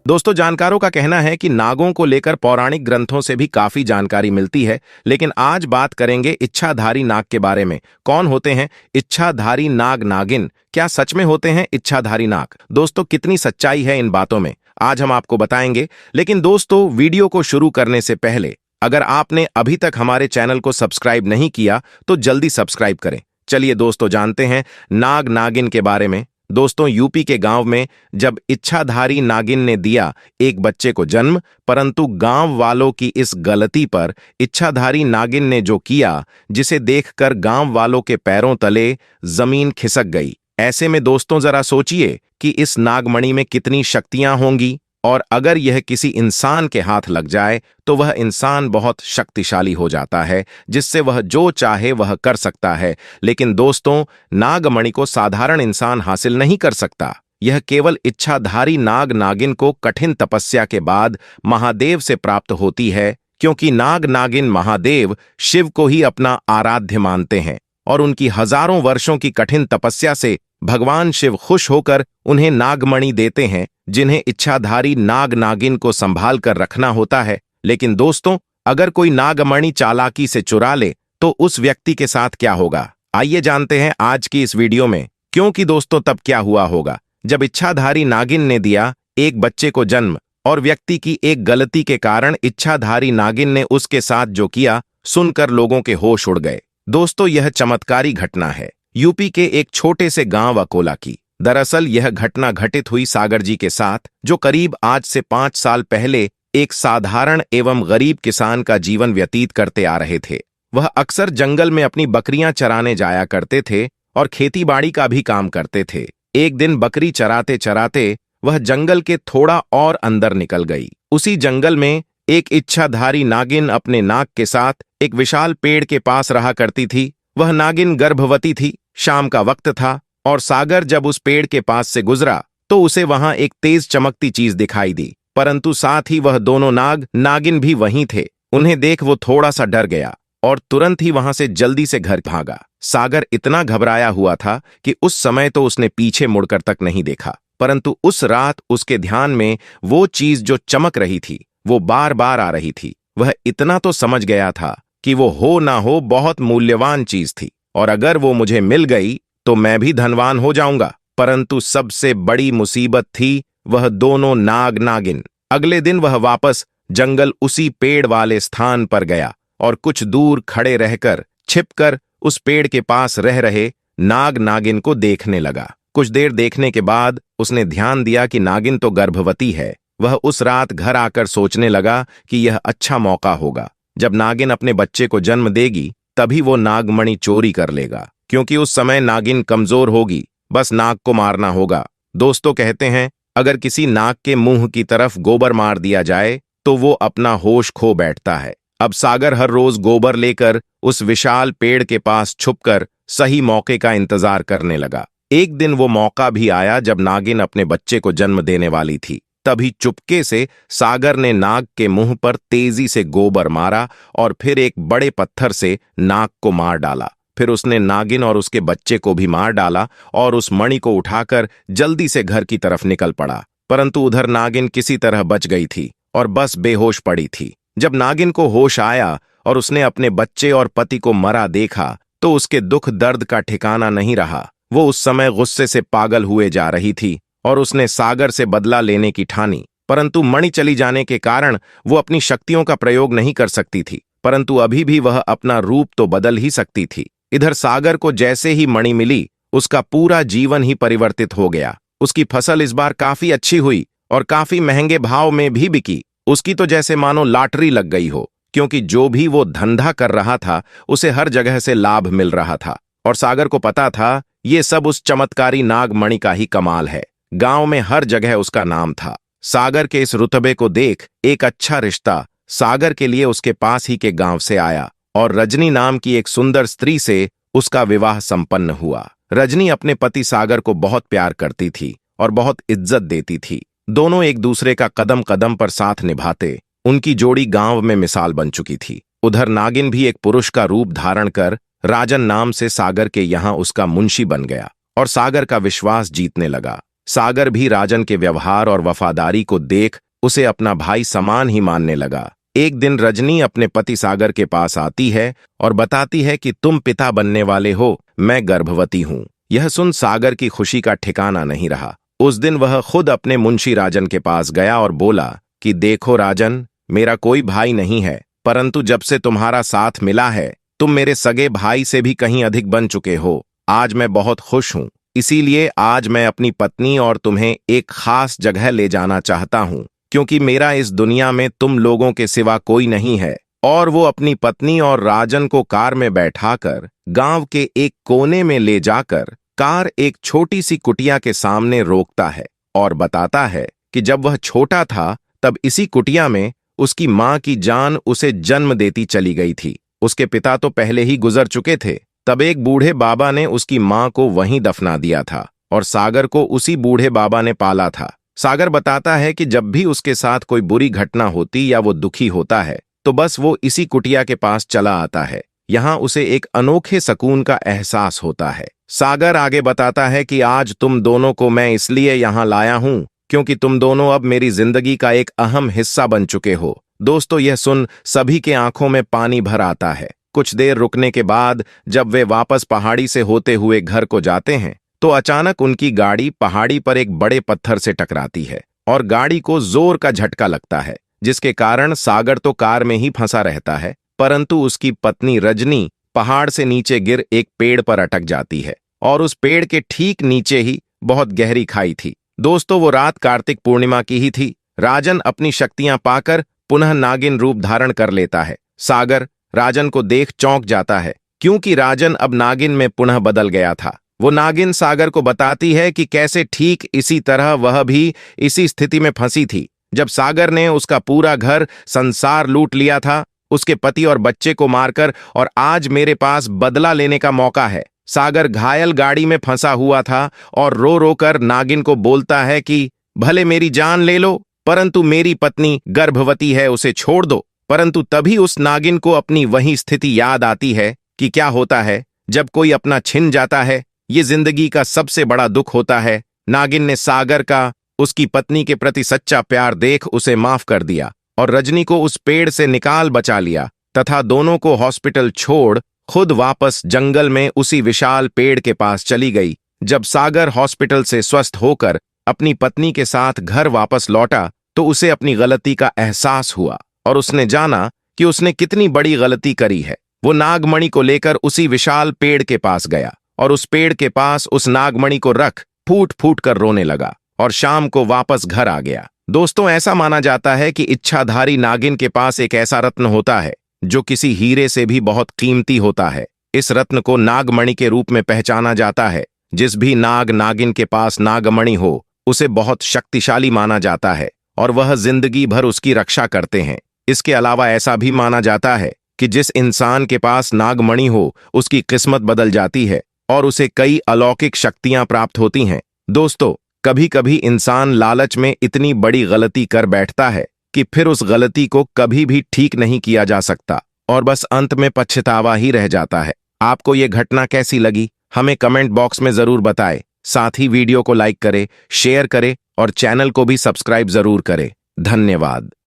दोस्तों, जानकारों का कहना है कि नागों को लेकर पौराणिक ग्रंथों से भी काफी जानकारी मिलती है, लेकिन आज बात करेंगे इच्छाधारी नाग के बारे में। कौन होते हैं इच्छाधारी नाग नागिन? क्या सच में होते हैं इच्छाधारी नाग? दोस्तों, कितनी सच्चाई है इन बातों में, आज हम आपको बताएंगे। लेकिन दोस्तों, वीडियो को शुरू करने से पहले अगर आपने अभी तक हमारे चैनल को सब्सक्राइब नहीं किया तो जल्दी सब्सक्राइब करें। चलिए दोस्तों, जानते हैं नाग नागिन के बारे में। दोस्तों, यूपी के गांव में जब इच्छाधारी नागिन ने दिया एक बच्चे को जन्म, परंतु गांव वालों की इस गलती पर इच्छाधारी नागिन ने जो किया, जिसे देखकर गांव वालों के पैरों तले जमीन खिसक गई। ऐसे में दोस्तों, जरा सोचिए कि इस नागमणि में कितनी शक्तियां होंगी, और अगर यह किसी इंसान के हाथ लग जाए तो वह इंसान बहुत शक्तिशाली हो जाता है, जिससे वह जो चाहे वह कर सकता है। लेकिन दोस्तों, नागमणि को साधारण इंसान हासिल नहीं कर सकता। यह केवल इच्छाधारी नाग नागिन को कठिन तपस्या के बाद महादेव से प्राप्त होती है, क्योंकि नाग नागिन महादेव शिव को ही अपना आराध्य मानते हैं, और उनकी हजारों वर्षों की कठिन तपस्या से भगवान शिव खुश होकर उन्हें नागमणि देते हैं, जिन्हें इच्छाधारी नाग नागिन को संभाल कर रखना होता है। लेकिन दोस्तों, अगर कोई नागमणि चालाकी से चुरा ले तो उस व्यक्ति के साथ क्या होगा? आइए जानते हैं आज की इस वीडियो में। क्योंकि दोस्तों, तब क्या हुआ होगा जब इच्छाधारी नागिन ने दिया एक बच्चे को जन्म, और व्यक्ति की एक गलती के कारण इच्छाधारी नागिन ने उसके साथ जो किया, सुनकर लोगों के होश उड़ गए। दोस्तों, यह चमत्कारी घटना है यूपी के एक छोटे से गांव अकोला की। दरअसल यह घटना घटित हुई सागर जी के साथ, जो करीब आज से 5 साल पहले एक साधारण एवं गरीब किसान का जीवन व्यतीत करते आ रहे थे। वह अक्सर जंगल में अपनी बकरियां चराने जाया करते थे और खेतीबाड़ी का भी काम करते थे। एक दिन बकरी चराते चराते वह जंगल के थोड़ा और अंदर निकल गई। उसी जंगल में एक इच्छाधारी नागिन अपने नाग के साथ एक विशाल पेड़ के पास रहा करती थी। वह नागिन गर्भवती थी। शाम का वक्त था और सागर जब उस पेड़ के पास से गुजरा तो उसे वहां एक तेज चमकती चीज दिखाई दी, परंतु साथ ही वह दोनों नाग नागिन भी वहीं थे। उन्हें देख वो थोड़ा सा डर गया और तुरंत ही वहां से जल्दी से घर भागा। सागर इतना घबराया हुआ था कि उस समय तो उसने पीछे मुड़कर तक नहीं देखा, परंतु उस रात उसके ध्यान में वो चीज जो चमक रही थी वो बार बार आ रही थी। वह इतना तो समझ गया था कि वो हो ना हो बहुत मूल्यवान चीज थी, और अगर वो मुझे मिल गई तो मैं भी धनवान हो जाऊंगा। परंतु सबसे बड़ी मुसीबत थी वह दोनों नाग नागिन। अगले दिन वह वापस जंगल उसी पेड़ वाले स्थान पर गया और कुछ दूर खड़े रहकर छिपकर उस पेड़ के पास रह रहे नाग नागिन को देखने लगा। कुछ देर देखने के बाद उसने ध्यान दिया कि नागिन तो गर्भवती है। वह उस रात घर आकर सोचने लगा कि यह अच्छा मौका होगा। जब नागिन अपने बच्चे को जन्म देगी तभी वो नागमणि चोरी कर लेगा, क्योंकि उस समय नागिन कमजोर होगी। बस नाग को मारना होगा। दोस्तों, कहते हैं अगर किसी नाग के मुंह की तरफ गोबर मार दिया जाए तो वो अपना होश खो बैठता है। अब सागर हर रोज गोबर लेकर उस विशाल पेड़ के पास छुपकर सही मौके का इंतजार करने लगा। एक दिन वो मौका भी आया जब नागिन अपने बच्चे को जन्म देने वाली थी। तभी चुपके से सागर ने नाग के मुंह पर तेजी से गोबर मारा और फिर एक बड़े पत्थर से नाग को मार डाला। फिर उसने नागिन और उसके बच्चे को भी मार डाला और उस मणि को उठाकर जल्दी से घर की तरफ निकल पड़ा। परंतु उधर नागिन किसी तरह बच गई थी और बस बेहोश पड़ी थी। जब नागिन को होश आया और उसने अपने बच्चे और पति को मरा देखा तो उसके दुख दर्द का ठिकाना नहीं रहा। वो उस समय गुस्से से पागल हुए जा रही थी और उसने सागर से बदला लेने की ठानी। परंतु मणि चली जाने के कारण वो अपनी शक्तियों का प्रयोग नहीं कर सकती थी, परंतु अभी भी वह अपना रूप तो बदल ही सकती थी। इधर सागर को जैसे ही मणि मिली, उसका पूरा जीवन ही परिवर्तित हो गया। उसकी फसल इस बार काफी अच्छी हुई और काफी महंगे भाव में भी बिकी। उसकी तो जैसे मानो लॉटरी लग गई हो, क्योंकि जो भी वो धंधा कर रहा था उसे हर जगह से लाभ मिल रहा था। और सागर को पता था ये सब उस चमत्कारी नागमणि का ही कमाल है। गांव में हर जगह उसका नाम था। सागर के इस रुतबे को देख एक अच्छा रिश्ता सागर के लिए उसके पास ही के गांव से आया और रजनी नाम की एक सुंदर स्त्री से उसका विवाह संपन्न हुआ। रजनी अपने पति सागर को बहुत प्यार करती थी और बहुत इज्जत देती थी। दोनों एक दूसरे का कदम कदम पर साथ निभाते। उनकी जोड़ी गांव में मिसाल बन चुकी थी। उधर नागिन भी एक पुरुष का रूप धारण कर राजन नाम से सागर के यहाँ उसका मुंशी बन गया और सागर का विश्वास जीतने लगा। सागर भी राजन के व्यवहार और वफादारी को देख उसे अपना भाई समान ही मानने लगा। एक दिन रजनी अपने पति सागर के पास आती है और बताती है कि तुम पिता बनने वाले हो, मैं गर्भवती हूँ। यह सुन सागर की खुशी का ठिकाना नहीं रहा। उस दिन वह खुद अपने मुंशी राजन के पास गया और बोला कि देखो राजन, मेरा कोई भाई नहीं है, परंतु जब से तुम्हारा साथ मिला है तुम मेरे सगे भाई से भी कहीं अधिक बन चुके हो। आज मैं बहुत खुश हूँ, इसीलिए आज मैं अपनी पत्नी और तुम्हें एक खास जगह ले जाना चाहता हूँ, क्योंकि मेरा इस दुनिया में तुम लोगों के सिवा कोई नहीं है। और वो अपनी पत्नी और राजन को कार में बैठाकर गांव के एक कोने में ले जाकर कार एक छोटी सी कुटिया के सामने रोकता है और बताता है कि जब वह छोटा था तब इसी कुटिया में उसकी मां की जान उसे जन्म देती चली गई थी। उसके पिता तो पहले ही गुजर चुके थे। तब एक बूढ़े बाबा ने उसकी मां को वहीं दफना दिया था और सागर को उसी बूढ़े बाबा ने पाला था। सागर बताता है कि जब भी उसके साथ कोई बुरी घटना होती या वो दुखी होता है तो बस वो इसी कुटिया के पास चला आता है। यहाँ उसे एक अनोखे सुकून का एहसास होता है। सागर आगे बताता है कि आज तुम दोनों को मैं इसलिए यहाँ लाया हूँ क्योंकि तुम दोनों अब मेरी जिंदगी का एक अहम हिस्सा बन चुके हो। दोस्तों, यह सुन सभी के आंखों में पानी भर आता है। कुछ देर रुकने के बाद जब वे वापस पहाड़ी से होते हुए घर को जाते हैं तो अचानक उनकी गाड़ी पहाड़ी पर एक बड़े पत्थर से टकराती है और गाड़ी को जोर का झटका लगता है, जिसके कारण सागर तो कार में ही फंसा रहता है, परंतु उसकी पत्नी रजनी पहाड़ से नीचे गिर एक पेड़ पर अटक जाती है और उस पेड़ के ठीक नीचे ही बहुत गहरी खाई थी। दोस्तों, वो रात कार्तिक पूर्णिमा की ही थी। राजन अपनी शक्तियां पाकर पुनः नागिन रूप धारण कर लेता है। सागर राजन को देख चौंक जाता है क्योंकि राजन अब नागिन में पुनः बदल गया था। वो नागिन सागर को बताती है कि कैसे ठीक इसी तरह वह भी इसी स्थिति में फंसी थी जब सागर ने उसका पूरा घर संसार लूट लिया था, उसके पति और बच्चे को मारकर, और आज मेरे पास बदला लेने का मौका है। सागर घायल गाड़ी में फंसा हुआ था और रो रो कर नागिन को बोलता है कि भले मेरी जान ले लो, परंतु मेरी पत्नी गर्भवती है, उसे छोड़ दो। परंतु तभी उस नागिन को अपनी वही स्थिति याद आती है कि क्या होता है जब कोई अपना छिन जाता है, ये जिंदगी का सबसे बड़ा दुख होता है। नागिन ने सागर का उसकी पत्नी के प्रति सच्चा प्यार देख उसे माफ कर दिया और रजनी को उस पेड़ से निकाल बचा लिया तथा दोनों को हॉस्पिटल छोड़ खुद वापस जंगल में उसी विशाल पेड़ के पास चली गई। जब सागर हॉस्पिटल से स्वस्थ होकर अपनी पत्नी के साथ घर वापस लौटा तो उसे अपनी गलती का एहसास हुआ और उसने जाना कि उसने कितनी बड़ी गलती करी है। वो नागमणि को लेकर उसी विशाल पेड़ के पास गया और उस पेड़ के पास उस नागमणि को रख फूट फूट कर रोने लगा और शाम को वापस घर आ गया। दोस्तों, ऐसा माना जाता है कि इच्छाधारी नागिन के पास एक ऐसा रत्न होता है जो किसी हीरे से भी बहुत कीमती होता है। इस रत्न को नागमणि के रूप में पहचाना जाता है। जिस भी नाग नागिन के पास नागमणि हो उसे बहुत शक्तिशाली माना जाता है और वह जिंदगी भर उसकी रक्षा करते हैं। इसके अलावा ऐसा भी माना जाता है कि जिस इंसान के पास नागमणि हो उसकी किस्मत बदल जाती है और उसे कई अलौकिक शक्तियां प्राप्त होती हैं। दोस्तों, कभी कभी इंसान लालच में इतनी बड़ी गलती कर बैठता है कि फिर उस गलती को कभी भी ठीक नहीं किया जा सकता और बस अंत में पछतावा ही रह जाता है। आपको ये घटना कैसी लगी हमें कमेंट बॉक्स में जरूर बताएं। साथ ही वीडियो को लाइक करें, शेयर करें और चैनल को भी सब्सक्राइब जरूर करें। धन्यवाद।